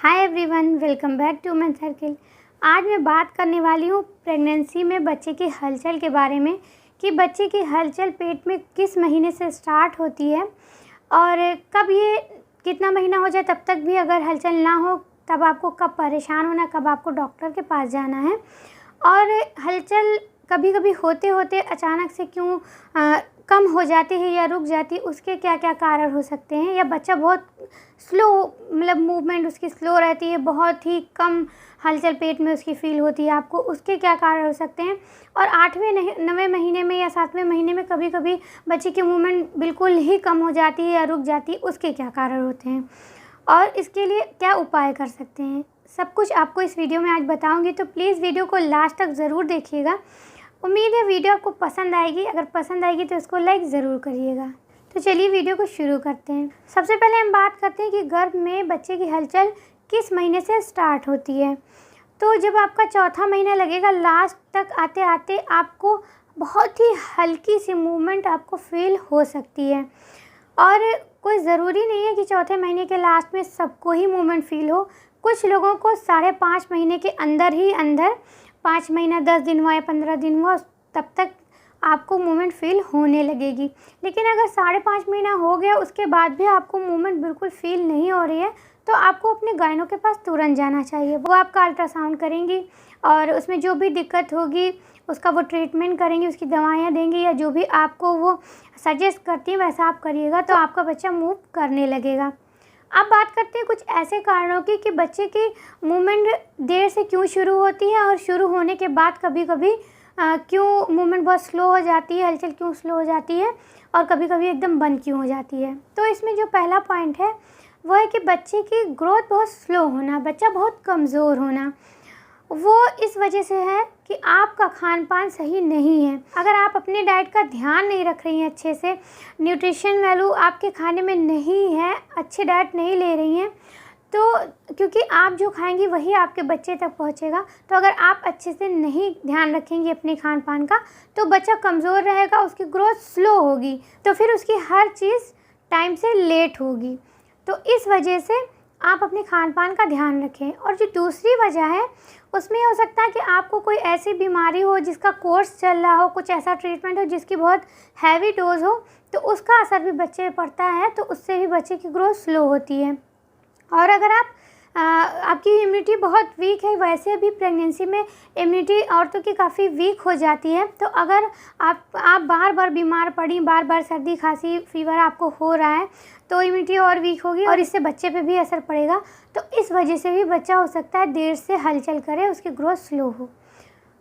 Hi everyone, welcome back to my circle. आज मैं बात करने वाली हूँ प्रेगनेंसी में बच्चे की हलचल के बारे में कि बच्चे की हलचल पेट में किस महीने से स्टार्ट होती है और कब ये कितना महीना हो जाए तब तक भी अगर हलचल ना हो तब आपको कब परेशान होना, कब आपको डॉक्टर के पास जाना है। और हलचल कभी कभी होते होते अचानक से क्यों कम हो जाती है या रुक जाती है, उसके क्या क्या कारण हो सकते हैं। या बच्चा बहुत स्लो मूवमेंट उसकी स्लो रहती है, बहुत ही कम हलचल पेट में उसकी फील होती है आपको, उसके क्या कारण हो सकते हैं। और 8वें 9वें महीने में या 7वें महीने में कभी कभी बच्चे की मूवमेंट बिल्कुल ही कम हो जाती है या रुक जाती है, उसके क्या कारण होते हैं और इसके लिए क्या उपाय कर सकते हैं, सब कुछ आपको इस वीडियो में आज बताऊंगी। तो प्लीज़ वीडियो को लास्ट तक ज़रूर देखिएगा। उम्मीद है वीडियो आपको पसंद आएगी। अगर पसंद आएगी तो इसको लाइक ज़रूर करिएगा। तो चलिए वीडियो को शुरू करते हैं। सबसे पहले हम बात करते हैं कि गर्भ में बच्चे की हलचल किस महीने से स्टार्ट होती है। तो जब आपका चौथा महीना लगेगा, लास्ट तक आते आते आपको बहुत ही हल्की सी मूवमेंट आपको फील हो सकती है। और कोई ज़रूरी नहीं है कि चौथे महीने के लास्ट में सबको ही मूवमेंट फील हो। कुछ लोगों को 5.5 महीने के अंदर ही 5 महीना 10 दिन हुआ या 15 दिन हुआ तब तक आपको मूवमेंट फील होने लगेगी। लेकिन अगर 5.5 महीना हो गया उसके बाद भी आपको मूवमेंट बिल्कुल फील नहीं हो रही है तो आपको अपने गायनो के पास तुरंत जाना चाहिए। वो आपका अल्ट्रासाउंड करेंगी और उसमें जो भी दिक्कत होगी उसका वो ट्रीटमेंट करेंगी, उसकी दवाइयाँ देंगी या जो भी आपको वो सजेस्ट करती हैं वैसा आप करिएगा तो आपका बच्चा मूव करने लगेगा। अब बात करते हैं कुछ ऐसे कारणों की कि बच्चे की मूवमेंट देर से क्यों शुरू होती है और शुरू होने के बाद कभी कभी क्यों मूवमेंट बहुत स्लो हो जाती है, हलचल क्यों स्लो हो जाती है और कभी कभी एकदम बंद क्यों हो जाती है। तो इसमें जो पहला पॉइंट है वो है कि बच्चे की ग्रोथ बहुत स्लो होना, बच्चा बहुत कमज़ोर होना। वो इस वजह से है कि आपका खान पान सही नहीं है। अगर आप अपने डाइट का ध्यान नहीं रख रही हैं अच्छे से, न्यूट्रिशन वैल्यू आपके खाने में नहीं है, अच्छी डाइट नहीं ले रही हैं, तो क्योंकि आप जो खाएंगी वही आपके बच्चे तक पहुंचेगा। तो अगर आप अच्छे से नहीं ध्यान रखेंगी अपने खान पान का तो बच्चा कमज़ोर रहेगा, उसकी ग्रोथ स्लो होगी, तो फिर उसकी हर चीज़ टाइम से लेट होगी। तो इस वजह से आप अपने खान पान का ध्यान रखें। और जो दूसरी वजह है उसमें हो सकता है कि आपको कोई ऐसी बीमारी हो जिसका कोर्स चल रहा हो, कुछ ऐसा ट्रीटमेंट हो जिसकी बहुत हैवी डोज हो, तो उसका असर भी बच्चे पे पड़ता है, तो उससे भी बच्चे की ग्रोथ स्लो होती है। और अगर आपकी इम्यूनिटी बहुत वीक है, वैसे भी प्रेगनेंसी में इम्यूनिटी औरतों की काफ़ी वीक हो जाती है, तो अगर आप बार बार बीमार पड़ी, बार बार सर्दी खांसी फीवर आपको हो रहा है तो इम्यूनिटी और वीक होगी और इससे बच्चे पे भी असर पड़ेगा। तो इस वजह से भी बच्चा हो सकता है देर से हलचल करे, उसकी ग्रोथ स्लो हो।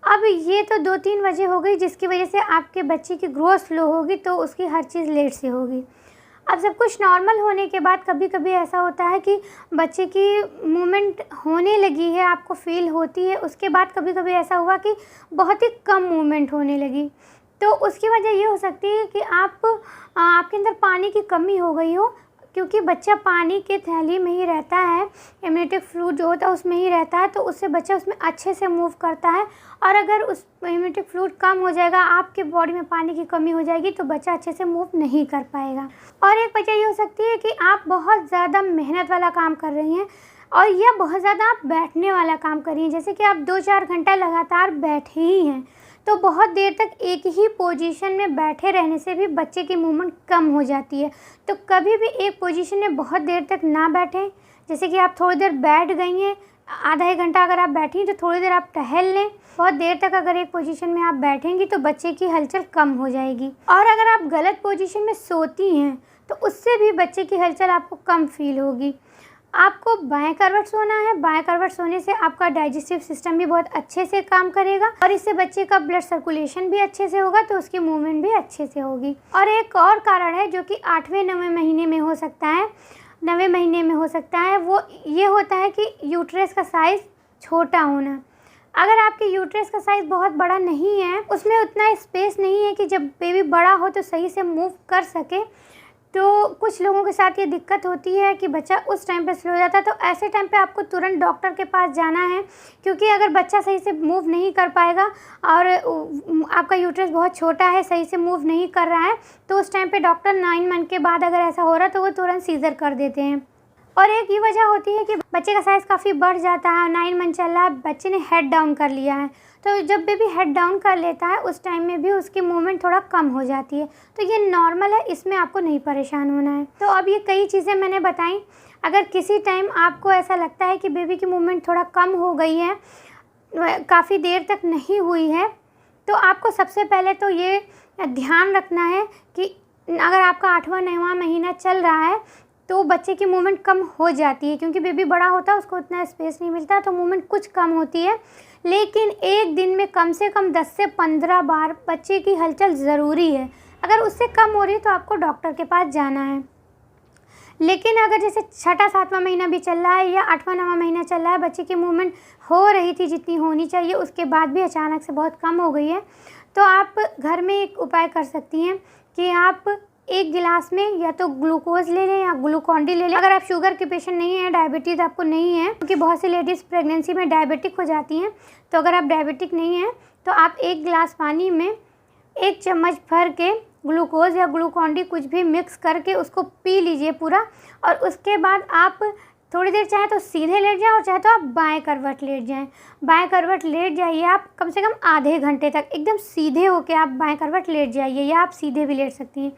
अब ये तो 2-3 वजह हो गई जिसकी वजह से आपके बच्चे की ग्रोथ स्लो होगी, तो उसकी हर चीज़ लेट से होगी। अब सब कुछ नॉर्मल होने के बाद कभी कभी ऐसा होता है कि बच्चे की मूवमेंट होने लगी है, आपको फील होती है, उसके बाद कभी कभी ऐसा हुआ कि बहुत ही कम मूवमेंट होने लगी, तो उसकी वजह ये हो सकती है कि आपके अंदर पानी की कमी हो गई हो, क्योंकि बच्चा पानी के थैली में ही रहता है, इम्यूनिटिक फ्लूइड जो होता है उसमें ही रहता है, तो उससे बच्चा उसमें अच्छे से मूव करता है। और अगर उस इम्यूनिटिक फ्लूइड कम हो जाएगा, आपके बॉडी में पानी की कमी हो जाएगी, तो बच्चा अच्छे से मूव नहीं कर पाएगा। और एक वजह ये हो सकती है कि आप बहुत ज़्यादा मेहनत वाला काम कर रही हैं और यह बहुत ज़्यादा आप बैठने वाला काम कर रही हैं, जैसे कि आप 2-4 घंटा लगातार बैठे ही हैं, तो बहुत देर तक एक ही पोजीशन में बैठे रहने से भी बच्चे की मूवमेंट कम हो जाती है। तो कभी भी एक पोजीशन में बहुत देर तक ना बैठें। जैसे कि आप थोड़ी देर बैठ गई हैं, आधा 1 घंटा अगर आप बैठी तो थोड़ी देर आप टहल लें। बहुत देर तक अगर एक पोजीशन में आप बैठेंगी तो बच्चे की हलचल कम हो जाएगी। और अगर आप गलत पोजीशन में सोती हैं तो उससे भी बच्चे की हलचल आपको कम फील होगी। आपको बाएं करवट सोना है, बाएं करवट सोने से आपका डाइजेस्टिव सिस्टम भी बहुत अच्छे से काम करेगा और इससे बच्चे का ब्लड सर्कुलेशन भी अच्छे से होगा, तो उसकी मूवमेंट भी अच्छे से होगी। और एक और कारण है जो कि 8वें 9वें महीने में हो सकता है, 9वें महीने में हो सकता है, वो ये होता है कि यूट्रस का साइज़ छोटा होना। अगर आपके यूट्रस का साइज़ बहुत बड़ा नहीं है, उसमें उतना स्पेस नहीं है कि जब बेबी बड़ा हो तो सही से मूव कर सके, तो कुछ लोगों के साथ ये दिक्कत होती है कि बच्चा उस टाइम पे स्लो हो जाता है। तो ऐसे टाइम पे आपको तुरंत डॉक्टर के पास जाना है, क्योंकि अगर बच्चा सही से मूव नहीं कर पाएगा और आपका यूट्रस बहुत छोटा है, सही से मूव नहीं कर रहा है, तो उस टाइम पे डॉक्टर 9 मंथ के बाद अगर ऐसा हो रहा है तो वो तुरंत सीज़र कर देते हैं। और एक ये वजह होती है कि बच्चे का साइज़ काफ़ी बढ़ जाता है, 9 मंथ चल रहा है, बच्चे ने हेड डाउन कर लिया है, तो जब बेबी हेड डाउन कर लेता है उस टाइम में भी उसकी मूवमेंट थोड़ा कम हो जाती है। तो ये नॉर्मल है, इसमें आपको नहीं परेशान होना है। तो अब ये कई चीज़ें मैंने बताई। अगर किसी टाइम आपको ऐसा लगता है कि बेबी की मूवमेंट थोड़ा कम हो गई है, काफ़ी देर तक नहीं हुई है, तो आपको सबसे पहले तो ये ध्यान रखना है कि अगर आपका 8वां 9वां महीना चल रहा है तो बच्चे की मूवमेंट कम हो जाती है, क्योंकि बेबी बड़ा होता है, उसको उतना स्पेस नहीं मिलता, तो मूवमेंट कुछ कम होती है। लेकिन एक दिन में कम से कम 10 से 15 बार बच्चे की हलचल ज़रूरी है। अगर उससे कम हो रही है तो आपको डॉक्टर के पास जाना है। लेकिन अगर जैसे 6वां 7वां महीना भी चल रहा है या 8वां 9वां महीना चल रहा है, बच्चे की मूवमेंट हो रही थी जितनी होनी चाहिए, उसके बाद भी अचानक से बहुत कम हो गई है, तो आप घर में एक उपाय कर सकती हैं कि आप 1 गिलास में या तो ग्लूकोज़ ले लें या ग्लूकॉन-डी ले लें। अगर आप शुगर के पेशेंट नहीं हैं, डायबिटीज़ आपको नहीं है, क्योंकि बहुत सी लेडीज़ प्रेगनेंसी में डायबिटिक हो जाती हैं, तो अगर आप डायबिटिक नहीं हैं तो आप 1 गिलास पानी में 1 चम्मच भर के ग्लूकोज़ या ग्लूकॉन-डी कुछ भी मिक्स करके उसको पी लीजिए पूरा। और उसके बाद आप थोड़ी देर चाहे तो सीधे लेट जाएँ और चाहे तो आप बाएं करवट लेट जाएँ। बाएं करवट लेट जाइए आप कम से कम आधे घंटे तक, एकदम सीधे होके आप बाएं करवट लेट जाइए, या आप सीधे भी लेट सकती हैं।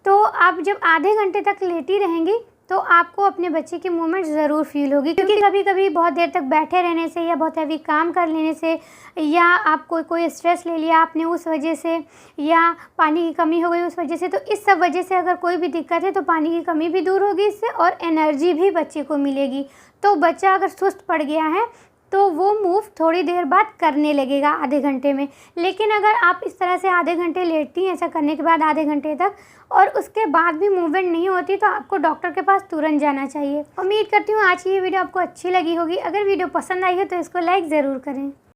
तो आप जब आधे घंटे तक लेटी रहेंगी तो आपको अपने बच्चे की मूवमेंट ज़रूर फील होगी, क्योंकि कभी कभी बहुत देर तक बैठे रहने से या बहुत हैवी काम कर लेने से या आपको कोई स्ट्रेस ले लिया आपने उस वजह से, या पानी की कमी हो गई उस वजह से, तो इस सब वजह से अगर कोई भी दिक्कत है तो पानी की कमी भी दूर होगी इससे और एनर्जी भी बच्चे को मिलेगी। तो बच्चा अगर सुस्त पड़ गया है तो वो मूव थोड़ी देर बाद करने लगेगा आधे घंटे में। लेकिन अगर आप इस तरह से आधे घंटे लेटती हैं, ऐसा करने के बाद आधे घंटे तक, और उसके बाद भी मूवमेंट नहीं होती, तो आपको डॉक्टर के पास तुरंत जाना चाहिए। उम्मीद करती हूँ आज की ये वीडियो आपको अच्छी लगी होगी। अगर वीडियो पसंद आई है तो इसको लाइक ज़रूर करें।